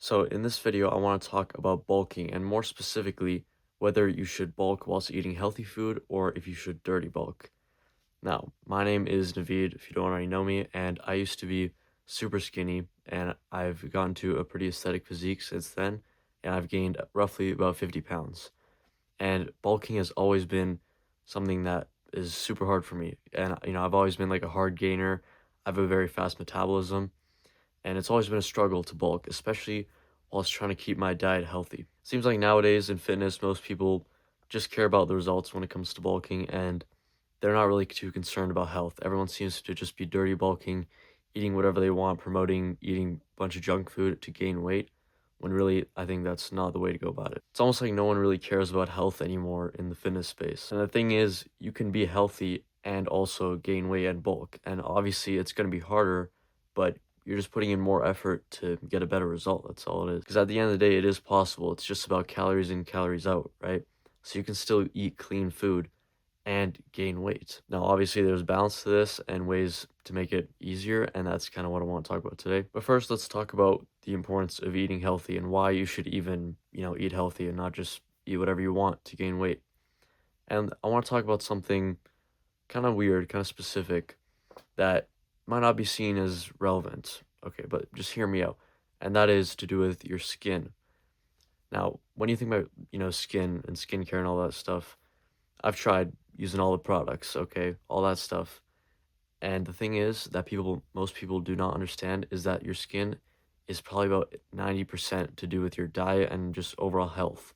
So in this video, I want to talk about bulking and more specifically, whether you should bulk whilst eating healthy food or if you should dirty bulk. Now, my name is Naveed, if you don't already know me, and I used to be super skinny and I've gotten to a pretty aesthetic physique since then, and I've gained roughly about 50 pounds. And bulking has always been something that is super hard for me. And, I've always been like a hard gainer. I have a very fast metabolism and it's always been a struggle to bulk, especially whilst trying to keep my diet healthy. Seems like nowadays in fitness, most people just care about the results when it comes to bulking, and they're not really too concerned about health. Everyone seems to just be dirty bulking, eating whatever they want, promoting eating a bunch of junk food to gain weight, when really I think that's not the way to go about it. It's almost like no one really cares about health anymore in the fitness space. And the thing is, you can be healthy and also gain weight and bulk. And obviously it's going to be harder, but you're just putting in more effort to get a better result. That's all it is. Because at the end of the day, it is possible. It's just about calories in, calories out, right? So you can still eat clean food and gain weight. Now, obviously, there's balance to this and ways to make it easier, and that's kind of what I want to talk about today. But first, let's talk about the importance of eating healthy and why you should even, eat healthy and not just eat whatever you want to gain weight. And I want to talk about something kind of weird, kind of specific that might not be seen as relevant. Okay, but just hear me out. And that is to do with your skin. Now, when you think about, skin and skincare and all that stuff, I've tried using all the products, okay, all that stuff. And the thing is that most people do not understand is that your skin is probably about 90% to do with your diet and just overall health.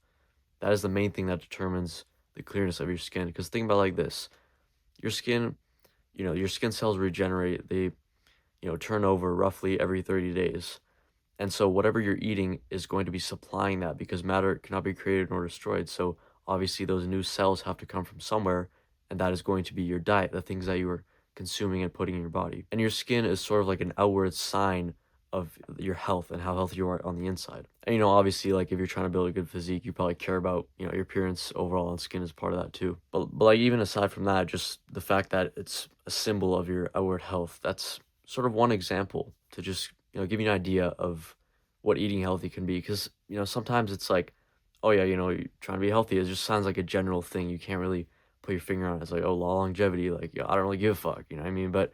That is the main thing that determines the clearness of your skin. Because think about it like this, your skin, your skin cells regenerate, they, turn over roughly every 30 days. And so whatever you're eating is going to be supplying that because matter cannot be created nor destroyed. So obviously those new cells have to come from somewhere, and that is going to be your diet, the things that you are consuming and putting in your body. And your skin is sort of like an outward sign of your health and how healthy you are on the inside. And obviously like if you're trying to build a good physique, you probably care about, your appearance overall, and skin is part of that too. But like even aside from that, just the fact that it's a symbol of your outward health, that's sort of one example to just give you an idea of what eating healthy can be. Because sometimes it's like, oh yeah, you're trying to be healthy. It just sounds like a general thing. You can't really put your finger on it. It's like, oh, longevity. Like, I don't really give a fuck. You know what I mean? But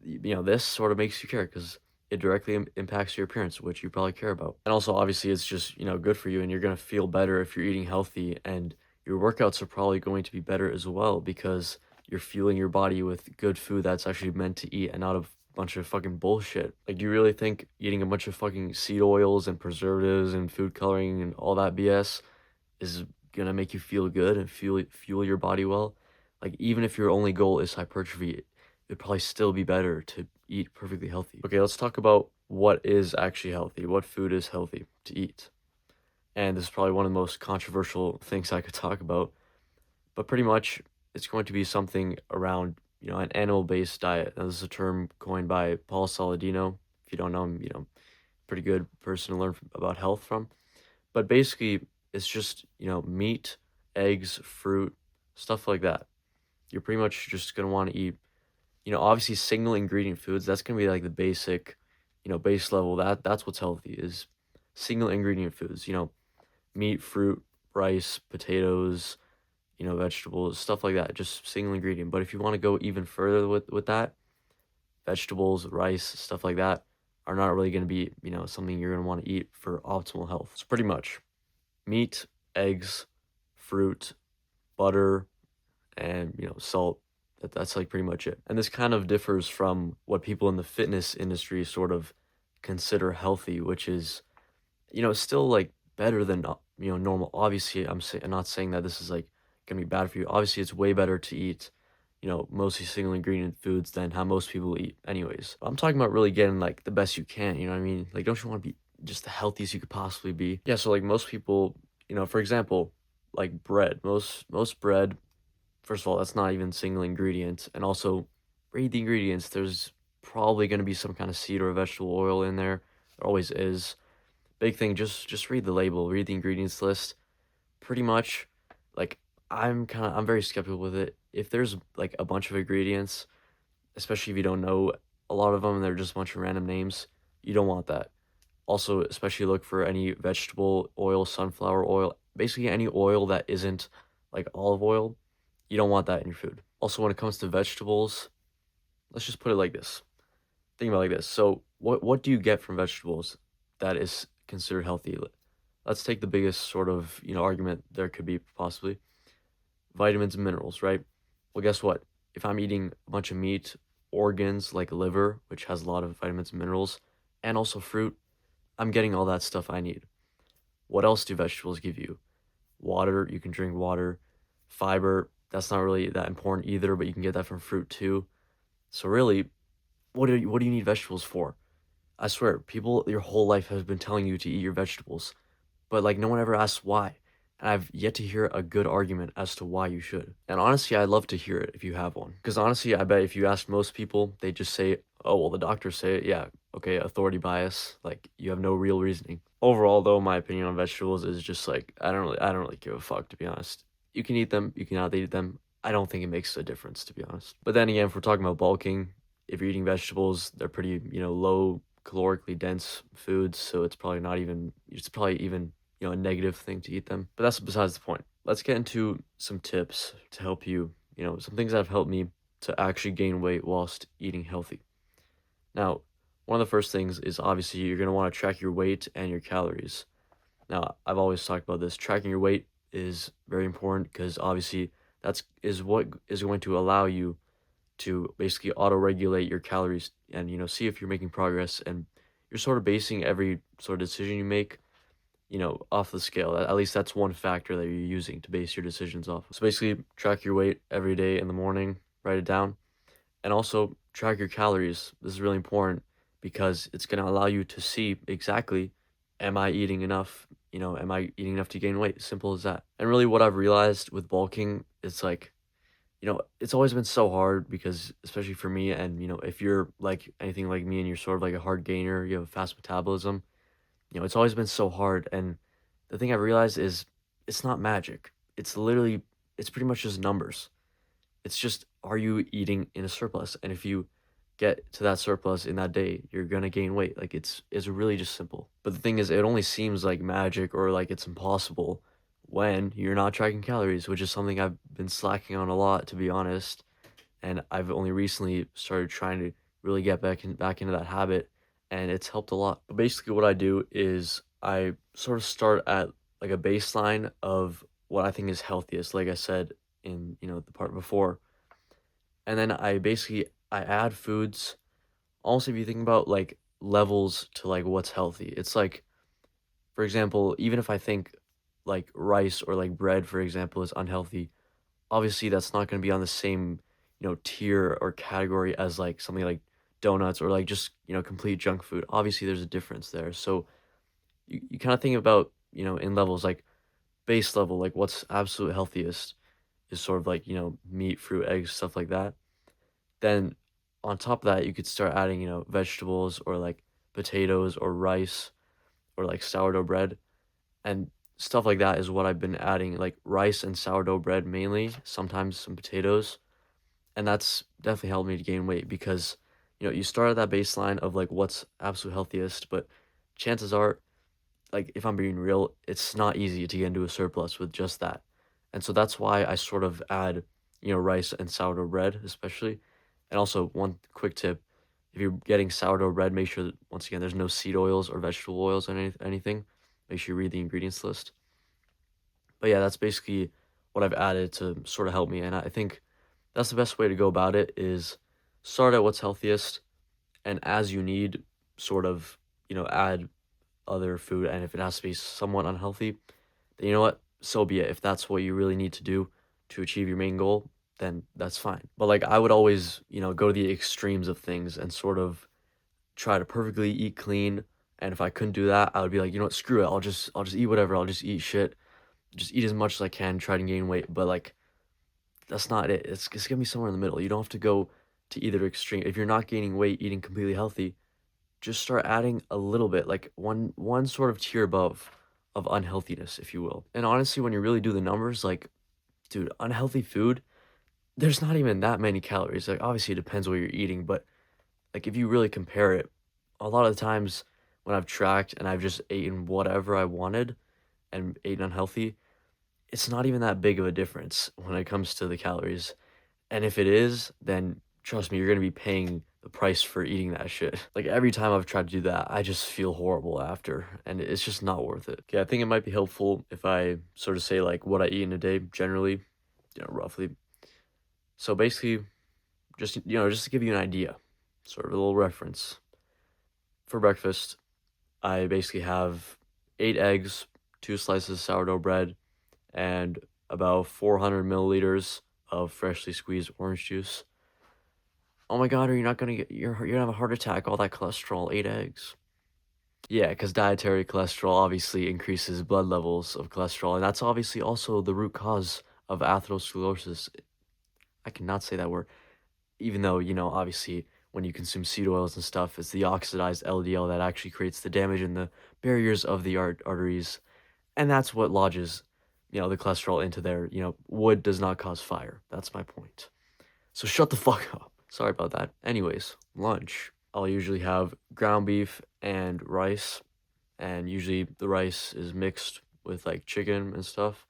this sort of makes you care because it directly impacts your appearance, which you probably care about. And also, obviously, it's just good for you, and you're gonna feel better if you're eating healthy, and your workouts are probably going to be better as well because you're fueling your body with good food that's actually meant to eat and not a bunch of fucking bullshit. Like, do you really think eating a bunch of fucking seed oils and preservatives and food coloring and all that BS is gonna make you feel good and fuel your body well? Like, even if your only goal is hypertrophy, it'd probably still be better to eat perfectly healthy. Okay, let's talk about what is actually healthy, what food is healthy to eat. And this is probably one of the most controversial things I could talk about, but pretty much it's going to be something around, an animal-based diet. Now, this is a term coined by Paul Saladino. If you don't know him, pretty good person to learn about health from. But basically, it's just, meat, eggs, fruit, stuff like that. You're pretty much just gonna want to eat, obviously single ingredient foods. That's gonna be like the basic, base level. That's what's healthy is single ingredient foods. Meat, fruit, rice, potatoes, vegetables, stuff like that. Just single ingredient. But if you want to go even further with that, vegetables, rice, stuff like that are not really going to be, something you're going to want to eat for optimal health. So pretty much meat, eggs, fruit, butter, and salt. That's like pretty much it. And this kind of differs from what people in the fitness industry sort of consider healthy, which is still like better than normal. Obviously, I'm not saying that this is like gonna be bad for you. Obviously, it's way better to eat mostly single ingredient foods than how most people eat anyways. I'm talking about really getting like the best you can, you know what I mean? Like, don't you want to be just the healthiest you could possibly be? Yeah, so like most people, for example, like bread. Most bread, first of all, that's not even single ingredient. And also, read the ingredients. There's probably going to be some kind of seed or vegetable oil in there. There always is. Big thing, just read the label, read the ingredients list. Pretty much, like I'm very skeptical with it. If there's like a bunch of ingredients, especially if you don't know a lot of them and they're just a bunch of random names, you don't want that. Also, especially look for any vegetable oil, sunflower oil, basically any oil that isn't like olive oil. You don't want that in your food. Also, when it comes to vegetables, let's just put it like this. Think about it like this. So, what do you get from vegetables that is considered healthy? Let's take the biggest sort of, argument there could be possibly. Vitamins and minerals, right? Well, guess what? If I'm eating a bunch of meat, organs like liver, which has a lot of vitamins and minerals, and also fruit, I'm getting all that stuff I need. What else do vegetables give you? Water, you can drink water. Fiber, that's not really that important either, but you can get that from fruit too. So really, what do you need vegetables for? I swear, people your whole life have been telling you to eat your vegetables, but like no one ever asks why. And I've yet to hear a good argument as to why you should. And honestly, I'd love to hear it if you have one. Because honestly, I bet if you ask most people, they just say, oh, well, the doctors say it. Yeah, okay, authority bias. Like, you have no real reasoning. Overall, though, my opinion on vegetables is just like, I don't really give a fuck, to be honest. You can eat them, you cannot eat them. I don't think it makes a difference, to be honest. But then again, if we're talking about bulking, if you're eating vegetables, they're pretty, low calorically dense foods, so it's probably even a negative thing to eat them. But that's besides the point. Let's get into some tips to help you, some things that have helped me to actually gain weight whilst eating healthy. Now, one of the first things is obviously you're going to want to track your weight and your calories. Now, I've always talked about this. Tracking your weight is very important because obviously that's what is going to allow you to basically auto-regulate your calories and see if you're making progress, and you're sort of basing every sort of decision you make off the scale. At least that's one factor that you're using to base your decisions off. So basically, track your weight every day in the morning, write it down, and also track your calories. This is really important because it's going to allow you to see exactly, am I eating enough? Am I eating enough to gain weight? Simple as that. And really, what I've realized with bulking, it's like, it's always been so hard because, especially for me, and if you're like anything like me and you're sort of like a hard gainer, you have a fast metabolism, it's always been so hard. And the thing I've realized is it's not magic. It's pretty much just numbers. It's just, are you eating in a surplus? And if you get to that surplus in that day, you're gonna gain weight. Like it's really just simple. But the thing is, it only seems like magic or like it's impossible when you're not tracking calories, which is something I've been slacking on a lot, to be honest. And I've only recently started trying to really get back into that habit, and it's helped a lot. But basically, what I do is I sort of start at like a baseline of what I think is healthiest, like I said in the part before, and then I add foods. Also, if you think about like levels to like what's healthy, it's like, for example, even if I think like rice or like bread, for example, is unhealthy, obviously that's not going to be on the same tier or category as like something like donuts or like just complete junk food. Obviously there's a difference there. So you kind of think about in levels, like base level, like what's absolute healthiest is sort of like meat, fruit, eggs, stuff like that. Then on top of that, you could start adding vegetables or like potatoes or rice or like sourdough bread, and stuff like that is what I've been adding, like rice and sourdough bread mainly, sometimes some potatoes. And that's definitely helped me to gain weight because you start at that baseline of like what's absolute healthiest, but chances are, like, if I'm being real, it's not easy to get into a surplus with just that. And so that's why I sort of add rice and sourdough bread especially. And also, one quick tip, if you're getting sourdough bread, make sure that, once again, there's no seed oils or vegetable oils or anything. Make sure you read the ingredients list. But yeah, that's basically what I've added to sort of help me, and I think that's the best way to go about it is start at what's healthiest, and as you need, sort of, add other food, and if it has to be somewhat unhealthy, then you know what? So be it. If that's what you really need to do to achieve your main goal, then that's fine. But like I would always, go to the extremes of things and sort of try to perfectly eat clean. And if I couldn't do that, I would be like, you know what, screw it. I'll just eat whatever. I'll just eat shit. Just eat as much as I can, try to gain weight. But like that's not it. It's gonna be somewhere in the middle. You don't have to go to either extreme. If you're not gaining weight, eating completely healthy, just start adding a little bit, like one sort of tier above of unhealthiness, if you will. And honestly, when you really do the numbers, like, dude, unhealthy food, there's not even that many calories. Like, obviously, it depends what you're eating, but like if you really compare it, a lot of the times when I've tracked and I've just eaten whatever I wanted and eaten unhealthy, it's not even that big of a difference when it comes to the calories. And if it is, then trust me, you're gonna be paying the price for eating that shit. Like, every time I've tried to do that, I just feel horrible after, and it's just not worth it. Okay, I think it might be helpful if I sort of say, like, what I eat in a day generally, roughly. So basically, just to give you an idea, sort of a little reference. For breakfast, I basically have 8 eggs, 2 slices of sourdough bread, and about 400 milliliters of freshly squeezed orange juice. Oh my god, are you not gonna get you're gonna have a heart attack, all that cholesterol, 8 eggs. Yeah, because dietary cholesterol obviously increases blood levels of cholesterol, and that's obviously also the root cause of atherosclerosis. I cannot say that word, even though, obviously, when you consume seed oils and stuff, it's the oxidized LDL that actually creates the damage in the barriers of the arteries, and that's what lodges, the cholesterol into there. Wood does not cause fire. That's my point. So shut the fuck up. Sorry about that. Anyways, lunch. I'll usually have ground beef and rice, and usually the rice is mixed with like chicken and stuff,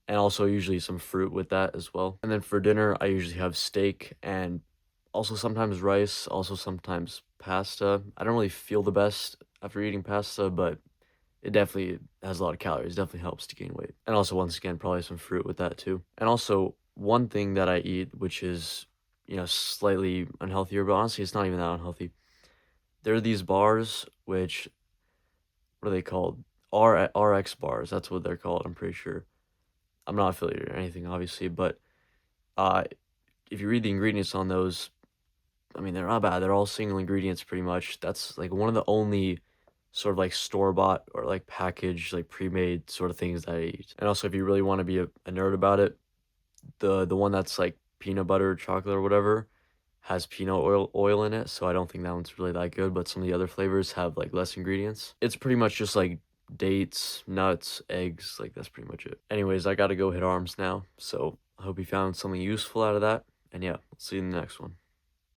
and also usually some fruit with that as well. And then for dinner, I usually have steak and also sometimes rice, also sometimes pasta. I don't really feel the best after eating pasta, but it definitely has a lot of calories, definitely helps to gain weight. And also, once again, probably some fruit with that too. And also, one thing that I eat, which is, slightly unhealthier, but honestly, it's not even that unhealthy. There are these bars, which, what are they called? RX bars, that's what they're called, I'm pretty sure. I'm not affiliated or anything, obviously, but uh, if you read the ingredients on those, I mean, they're not bad. They're all single ingredients pretty much. That's like one of the only sort of like store-bought or like packaged, like pre-made sort of things that I eat. And also, if you really want to be a nerd about it, the one that's like peanut butter chocolate or whatever has peanut oil in it, so I don't think that one's really that good, but some of the other flavors have like less ingredients. It's pretty much just like dates, nuts, eggs, like that's pretty much it. Anyways, I gotta go hit arms now, so I hope you found something useful out of that, and yeah, see you in the next one.